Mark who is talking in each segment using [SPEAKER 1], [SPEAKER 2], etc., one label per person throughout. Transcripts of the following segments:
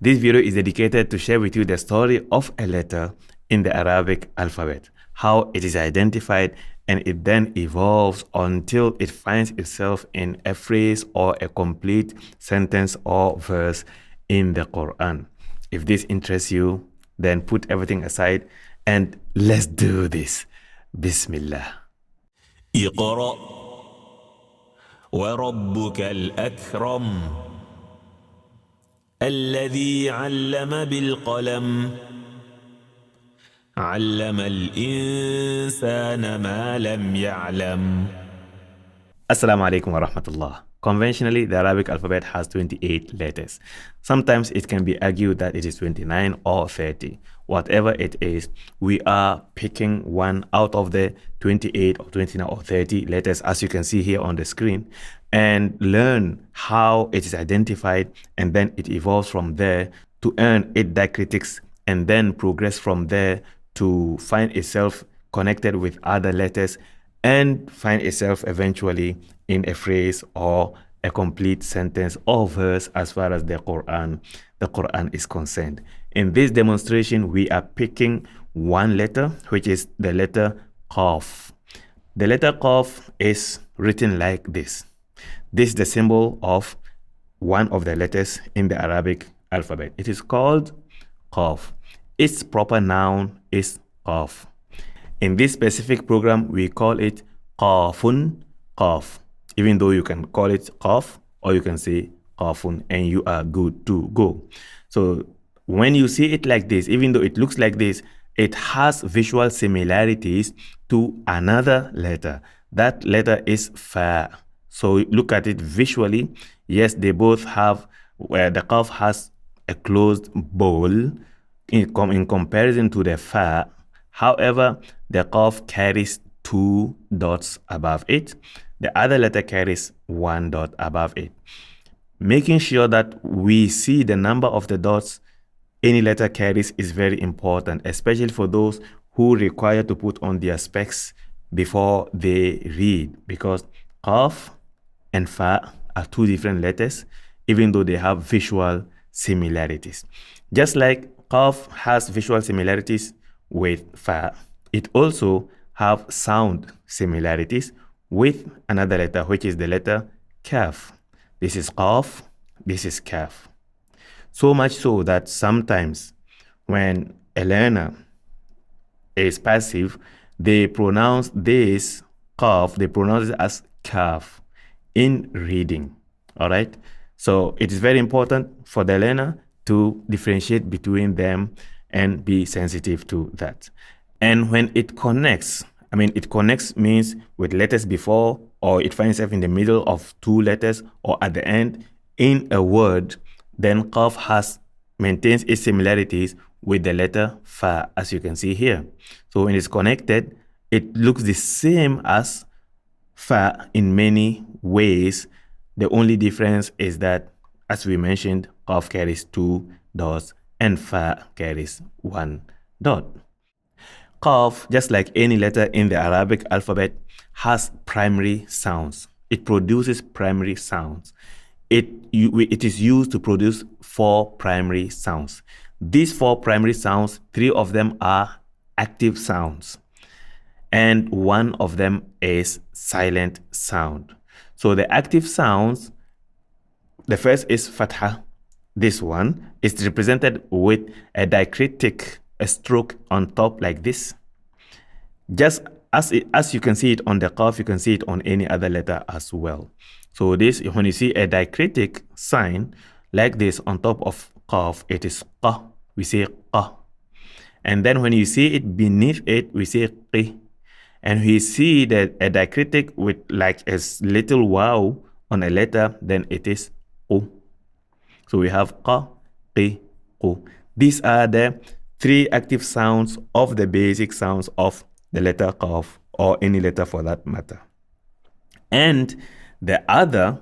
[SPEAKER 1] This video is dedicated to share with you the story of a letter in the Arabic alphabet, how it is identified, and it then evolves until it finds itself in a phrase or a complete sentence or verse in the Quran. If this interests you, then put everything aside and let's do this. Bismillah.
[SPEAKER 2] اقرأ وربك الأكرم الذي علم بالقلم علم الإنسان ما لم يعلم.
[SPEAKER 1] Assalamu alaikum wa rahmatullah. Conventionally, the Arabic alphabet has 28 letters. Sometimes it can be argued that it is 29 or 30. Whatever it is, we are picking one out of the 28 or 29 or 30 letters, as you can see here on the screen, and learn how it is identified, and then it evolves from there to earn 8 diacritics, and then progress from there to find itself connected with other letters and find itself eventually in a phrase or a complete sentence or verse as far as the Quran is concerned. In this demonstration, we are picking one letter, which is the letter Qāf. The letter Qāf is written like this. This is the symbol of one of the letters in the Arabic alphabet. It is called Qāf. Its proper noun is Qāf. In this specific program, we call it Qāfun Qāf. Even though you can call it Qāf or you can say Qāfun, and you are good to go. So when you see it like this, even though it looks like this, it has visual similarities to another letter. That letter is Fa. So look at it visually. Yes, they both have, where the Qāf has a closed bowl in comparison to the Fa. However, the Qāf carries 2 dots above it. The other letter carries 1 dot above it. Making sure that we see the number of the dots any letter carries is very important, especially for those who require to put on their specs before they read, because Qāf and Fa are 2 different letters, even though they have visual similarities. Just like Qāf has visual similarities with Fa, it also have sound similarities with another letter, which is the letter Qāf. This is Qāf, this is Qāf. So much so that sometimes when a learner is passive, they pronounce this Qāf, they pronounce it as Qāf in reading. All right. So it is very important for the learner to differentiate between them and be sensitive to that. And when it connects, it connects means with letters before, or it finds itself in the middle of 2 letters or at the end in a word, then Qāf maintains its similarities with the letter Fa, as you can see here. So when it's connected, it looks the same as Fa in many ways. The only difference is that, as we mentioned, Qāf carries 2 dots and Fa carries 1 dot. Qāf, just like any letter in the Arabic alphabet, has primary sounds. It produces primary sounds. It is used to produce 4 primary sounds. These 4 primary sounds, 3 of them are active sounds, and 1 of them is silent sound. So the active sounds, the first is Fatha. This one is represented with a diacritic, a stroke on top like this. Just as you can see it on the Qāf, you can see it on any other letter as well. So this, when you see a diacritic sign like this on top of Qāf, it is Qa. We say Qa. And then when you see it beneath it, we say Qi. And we see that a diacritic with like a little waw on a letter, then it is Qu. So we have Qa, Qi, Qu. These are the 3 active sounds of the basic sounds of the letter Qāf, or any letter for that matter. And the other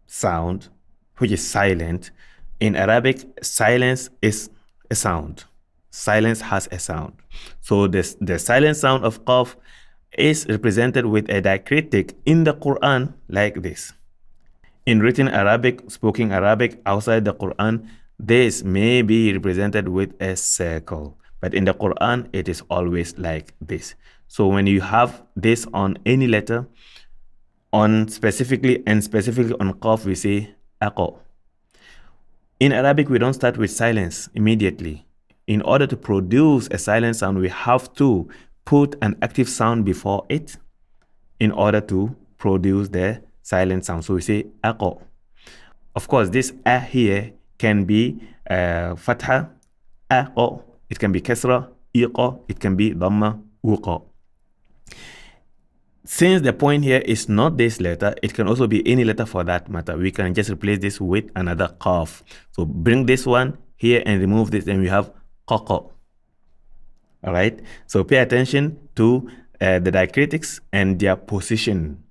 [SPEAKER 1] sound, which is silent, in Arabic, silence is a sound. Silence has a sound. So the silent sound of Qāf is represented with a diacritic in the Quran like this. In written Arabic, spoken Arabic outside the Quran, this may be represented with a circle, but in the Quran, it is always like this. So when you have this on any letter, on specifically on Qaf, we say aqo. In Arabic, we don't start with silence immediately. In order to produce a silent sound, we have to put an active sound before it in order to produce the silent sound. So we say aqo. Of course, this a here can be fatha, aqo. It can be kasra, iqa. It can be dhamma, uqa. Since the point here is not this letter, it can also be any letter for that matter. We can just replace this with another qaf. So bring this one here and remove this, and we have qaqa. All right. So pay attention to the diacritics and their position.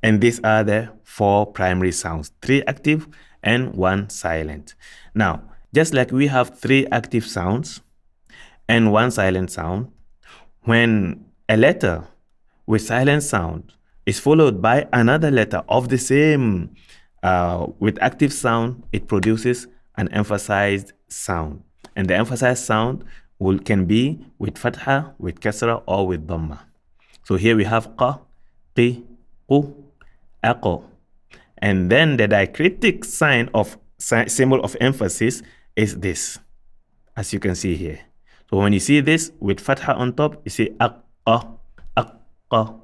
[SPEAKER 1] And these are the 4 primary sounds, 3 active and 1 silent. Now, just like we have 3 active sounds and 1 silent sound, when a letter with silent sound is followed by another letter of the same with active sound, it produces an emphasized sound. And the emphasized sound can be with fatha, with kasra, or with dhamma. So here we have qa, qi, qu, aqo. And then the diacritic sign of symbol of emphasis is this, as you can see here. So when you see this with fatha on top, you say aqqa, aqqa.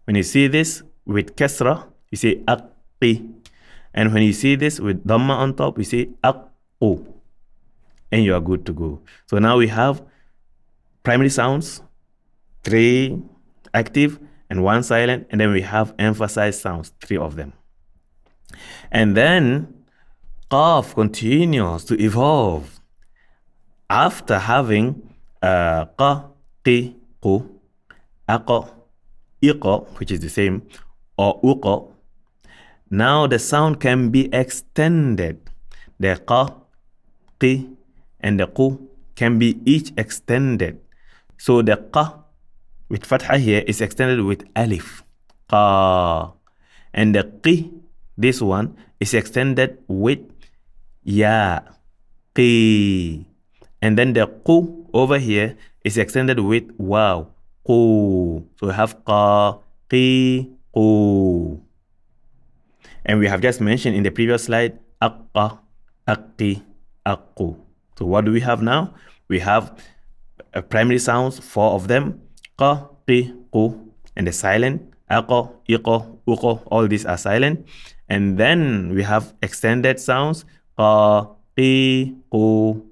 [SPEAKER 1] When you see this with kasra, you say aqqi. And when you see this with dhamma on top, you say aqqu. And you are good to go. So now we have primary sounds, 3 active and 1 silent, and then we have emphasized sounds, 3 of them. And then Qaf continues to evolve after having qa, qi, qu, aqa, iqa, which is the same, or uqa. Now the sound can be extended. The qa, qi, and the qu can be each extended. So the qa with fatha here is extended with alif, qa. And the qi, this one, is extended with ya, qi. And then the qu over here is extended with waw, qu. So we have qa, qi, qu. And we have just mentioned in the previous slide, aqqa, aqqi, aqqu. So what do we have now? We have primary sounds, 4 of them, qa, qi, qu, and the silent, aqqa, iqa, uqa, all these are silent. And then we have extended sounds, qa, qi, qu,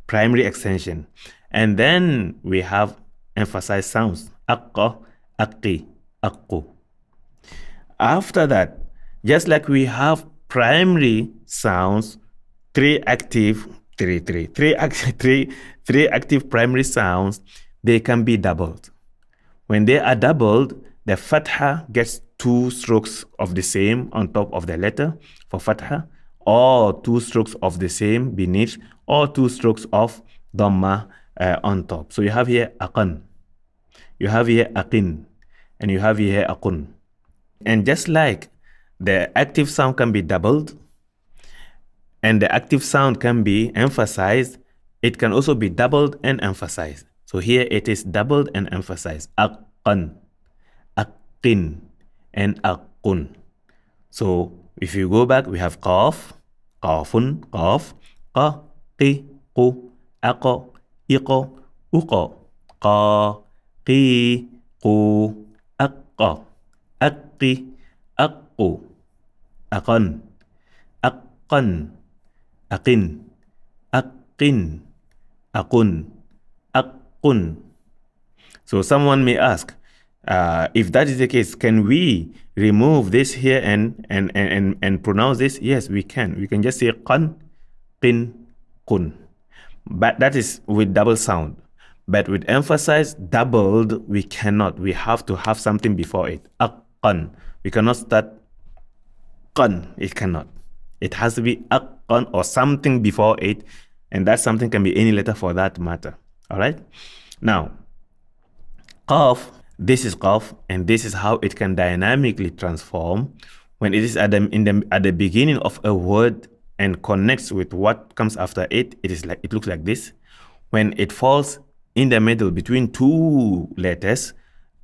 [SPEAKER 1] primary extension. And then we have emphasized sounds, aqqa, aqqi, aqqu. After that, just like we have primary sounds, 3 active primary sounds, they can be doubled. When they are doubled, the fatha gets 2 strokes of the same on top of the letter for fatha, or 2 strokes of the same beneath, or 2 strokes of dhamma on top. So you have here aqan, you have here aqin, and you have here aqun. And just like the active sound can be doubled and the active sound can be emphasized, it can also be doubled and emphasized. So here it is doubled and emphasized. Aqqan, aqqin, and aqqun. So if you go back, we have qaf, qafun, qaf, qa, qi, qu, aqa, iqa, uqa, qa, qi, qu, aqqa, aqqi, aqqu, aqan, aqqan, aqin, aqqin, aqun, aqqun. So someone may ask, if that is the case, can we remove this here and pronounce this? Yes, we can. We can just say qan, qin, kun. But that is with double sound. But with emphasized doubled, we cannot. We have to have something before it. Aqqan. We cannot start qan. It cannot. It has to be aqqan or something before it. And that something can be any letter for that matter. All right? Now, qaf, this is qaf, and this is how it can dynamically transform when it is at the beginning of a word and connects with what comes after it, it looks like this. When it falls in the middle between two letters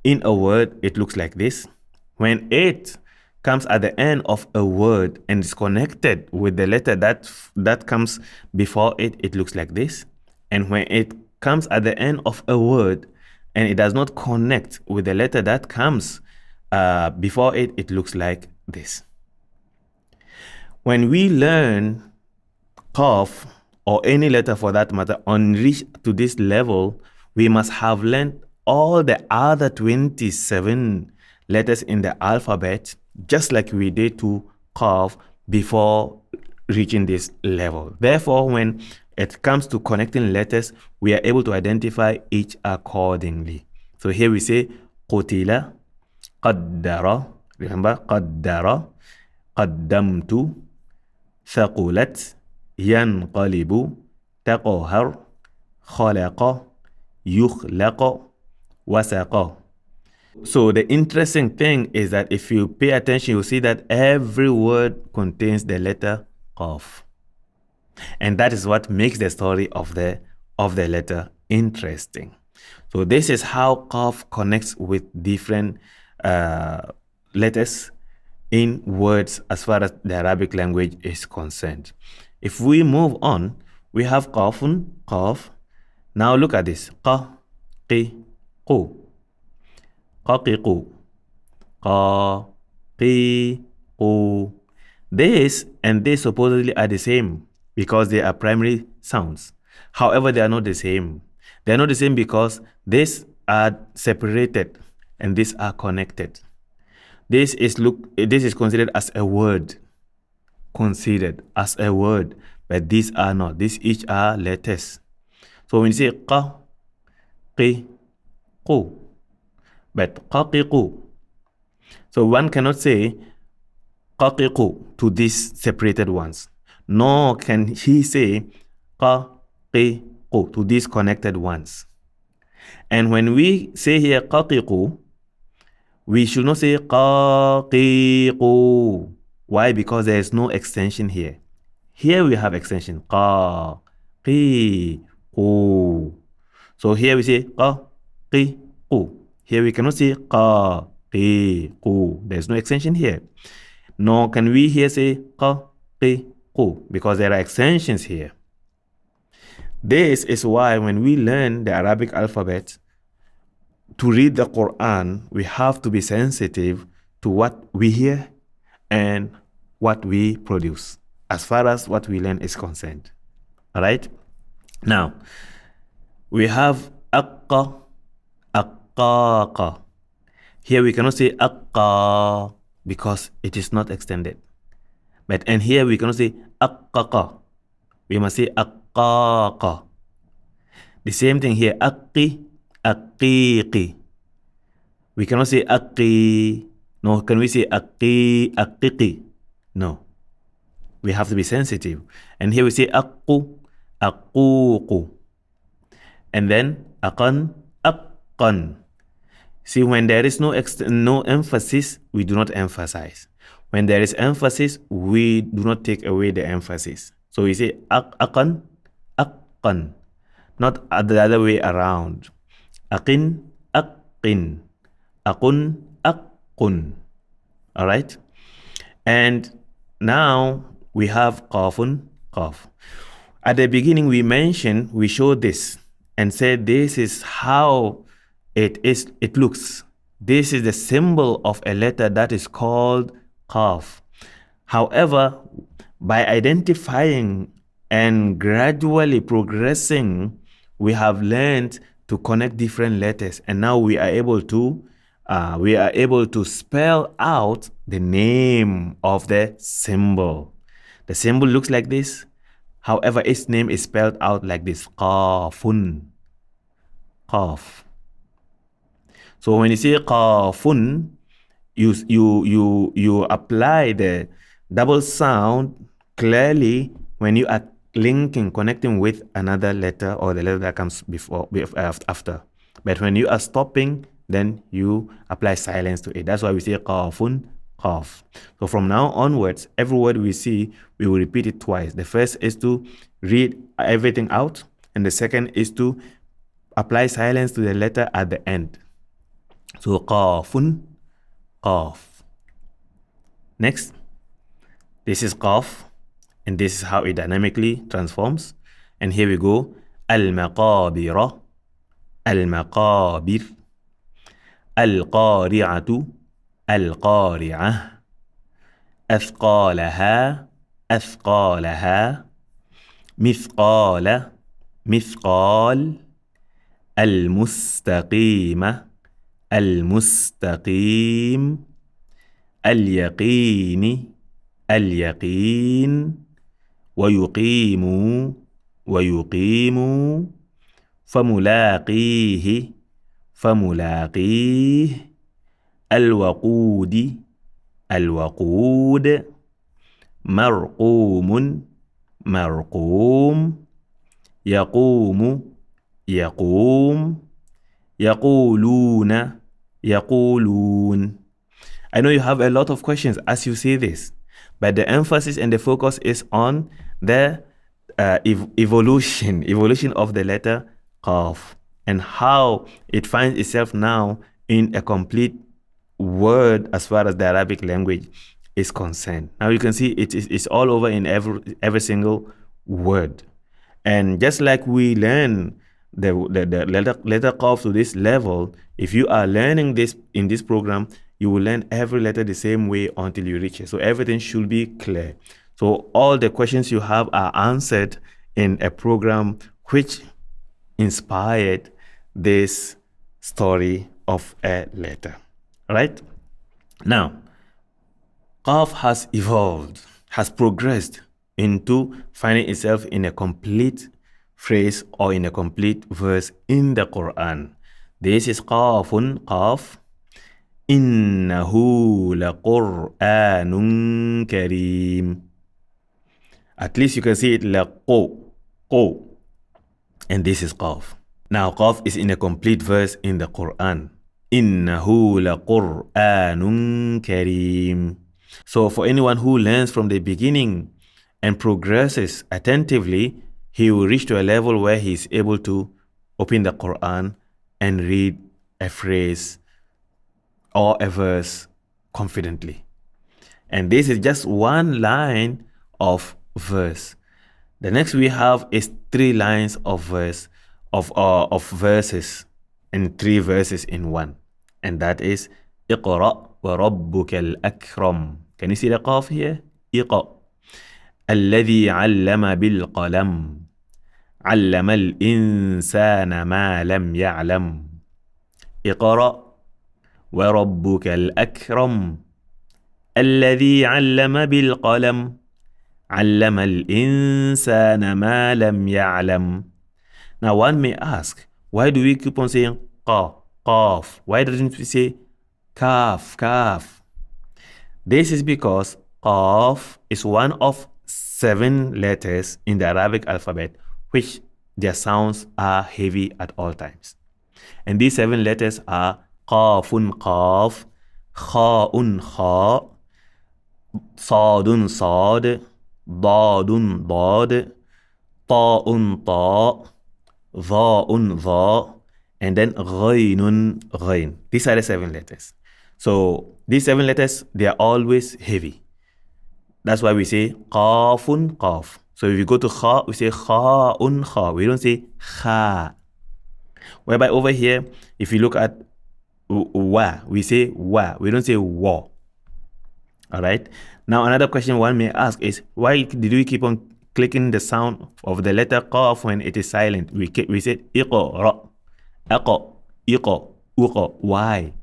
[SPEAKER 1] in a word, it looks like this. When it comes at the end of a word and is connected with the letter that comes before it, it looks like this. And when it comes at the end of a word and it does not connect with the letter that comes before it, it looks like this. When we learn Qāf, or any letter for that matter, on reach to this level, we must have learned all the other 27 letters in the alphabet, just like we did to Qāf before reaching this level. Therefore, when it comes to connecting letters, we are able to identify each accordingly. So here we say qutila, qaddara, remember qaddara, qaddamtu, thaqulat, yanqalibu, taqahar, khalaqa, yukhlaqa, wasaqa. So the interesting thing is that if you pay attention, you'll see that every word contains the letter Qāf. And that is what makes the story of the letter interesting. So this is how Qāf connects with different letters in words as far as the Arabic language is concerned. If we move on, we have Qāfun, Qāf. Now look at this. Qa, qi, qu. Qaqiqu. Qa, qi, qu. This and this supposedly are the same because they are primary sounds. However, they are not the same. They are not the same because these are separated and these are connected. This is considered as a word. Considered as a word, but these are not. These each are letters. So when you say qa, qi, qu, but qaqiqu. So one cannot say qaqiqu to these separated ones. Nor can he say qaqiqu to these connected ones. And when we say here qaqiqu, we should not say qaqiqu. Why? Because there is no extension here. Here we have extension. Qa, qi, qu. So here we say qa, qi, qu. Here we cannot say qa, qi, qu. There is no extension here. Nor can we here say qa, qi, qu, because there are extensions here. This is why when we learn the Arabic alphabet, to read the Qur'an, we have to be sensitive to what we hear and what we produce, as far as what we learn is concerned. All right? Now, we have aqqa, aqqaqa. Here we cannot say aqqa because it is not extended. And here we cannot say aqqaqa. We must say aqqaqa. The same thing here, aqqi, aqiqi. We cannot say aqqi. No, can we say aqqi, aqiqi? No. We have to be sensitive. And here we say aqqu, aququ. And then aqan, aqqan. See, when there is no emphasis, we do not emphasize. When there is emphasis, we do not take away the emphasis. So we say aqan, aqqan. Not the other way around. Aqin, aqqin. Aqun, aqqun. All right? And now we have qafun, qaf. At the beginning we showed this and said this is how it looks. This is the symbol of a letter that is called qaf. However, by identifying and gradually progressing, we have learned to connect different letters, and now we are able to spell out the name of the symbol. The symbol looks like this. However, its name is spelled out like this: qafun, qaf. So when you say qafun, you apply the double sound clearly when you are connecting with another letter or the letter that comes after. But when you are stopping, then you apply silence to it. That's why we say qafun, Qāf. So from now onwards, every word we see, we will repeat it twice. The first is to read everything out, and the second is to apply silence to the letter at the end. So Qāfun, Qāf. Next, this is Qāf, and this is how it dynamically transforms. And here we go. Al-Maqabira, Al-Maqabir, Al-Qari'atu, Al-Qari'ah, أثقالها أثقالها مثقال مثقال المستقيم المستقيم اليقين اليقين ويقيم ويقيم فملاقيه فملاقيه الوقود الوقود مرقوم مرقوم يقوم يقوم يقولون يقولون. I know you have a lot of questions as you see this, but the emphasis and the focus is on the evolution of the letter Qāf and how it finds itself now in a complete word as far as the Arabic language is concerned. Now you can see it's all over in every single word. And just like we learn the letter Qāf to this level, if you are learning this in this program, you will learn every letter the same way until you reach it. So everything should be clear. So all the questions you have are answered in a program which inspired this story of a letter. Right? Now, Qāf has evolved, has progressed into finding itself in a complete phrase or in a complete verse in the Qur'an. This is Qāfun, Qāf. Innahu laqur'anun kareem. At least you can see it laqo, qo. And this is Qāf. Now, Qāf is in a complete verse in the Qur'an. Innahu laqur'anun kareem. So for anyone who learns from the beginning and progresses attentively, he will reach to a level where he is able to open the Qur'an and read a phrase or a verse confidently. And this is just one line of verse. The next we have is 3 lines of verses and 3 verses in one. And that is اقرأ وربك الأكرم. Can you see the Qāf here? اقرأ الذي علم بالقلم علم الإنسان ما لم يعلم اقرأ وربك الأكرم الذي علم بالقلم علم الإنسان ما لم يعلم. Now one may ask, why do we keep on saying Qāf, Qāf? Why doesn't we say Qāf, Qāf? This is because Qāf is one of 7 letters in the Arabic alphabet which their sounds are heavy at all times. And these 7 letters are Qāfun, Qāf, Khā'un, Khā', Sādun, Sād, Dādun, Dād, Tā'un, Tā', Dhā'un, Dhā', and then Ghaynun, Ghayn. These are the 7 letters. So these 7 letters, they are always heavy. That's why we say Qāfun, Qāf. So if you go to Kha, we say Khā'un, Khā. We don't say Kha. Whereby over here, if you look at Wa, we say Wa. We don't say Wa. Alright? Now another question one may ask is, why did we keep on clicking the sound of the letter Qāf when it is silent? We said Iqra, Aqa, Iqa, Uqa. Why?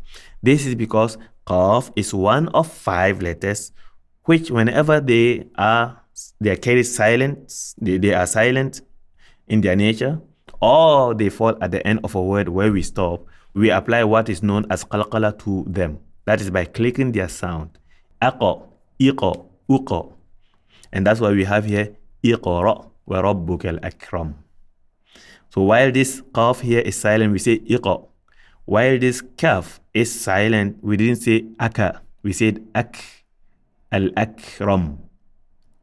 [SPEAKER 1] This is because Qāf is one of 5 letters which whenever they are carried silent, they are silent in their nature, or they fall at the end of a word where we stop, we apply what is known as qalqala to them. That is by clicking their sound. Aqa, Iqa, Uqa. And that's why we have here Iqra wa rabbukal akram. So while this Qāf here is silent, we say Iqa. While this Kaf is silent, we didn't say Aka. We said al-akram.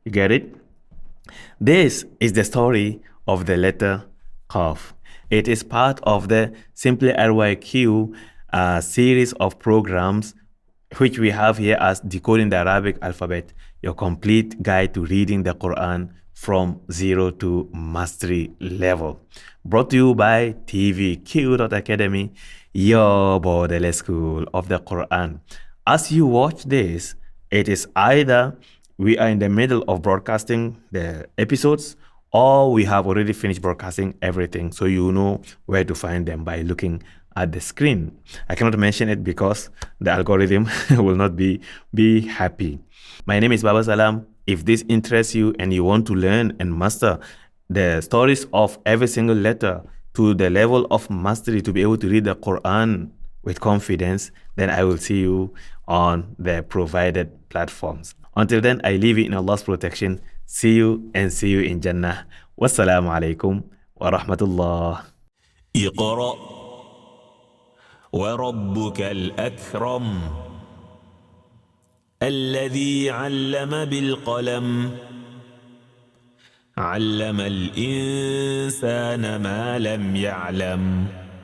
[SPEAKER 1] You get it? This is the story of the letter Qāf. It is part of the Simply RYQ series of programs which we have here as Decoding the Arabic Alphabet, your complete guide to reading the Quran from zero to mastery level. Brought to you by TVQ.Academy, your borderless school of the Quran. As you watch this, it is either we are in the middle of broadcasting the episodes or we have already finished broadcasting everything, so you know where to find them by looking at the screen. I cannot mention it because the algorithm will not be happy. My name is Baba Salam. If this interests you and you want to learn and master the stories of every single letter to the level of mastery to be able to read the Quran with confidence, then I will see you on the provided platforms. Until then, I leave you in Allah's protection. See you in Jannah. Wassalamu alaikum wa rahmatullah.
[SPEAKER 2] اقرأ وربك الأكرم الذي علم بالقلم علم الإنسان ما لم يعلم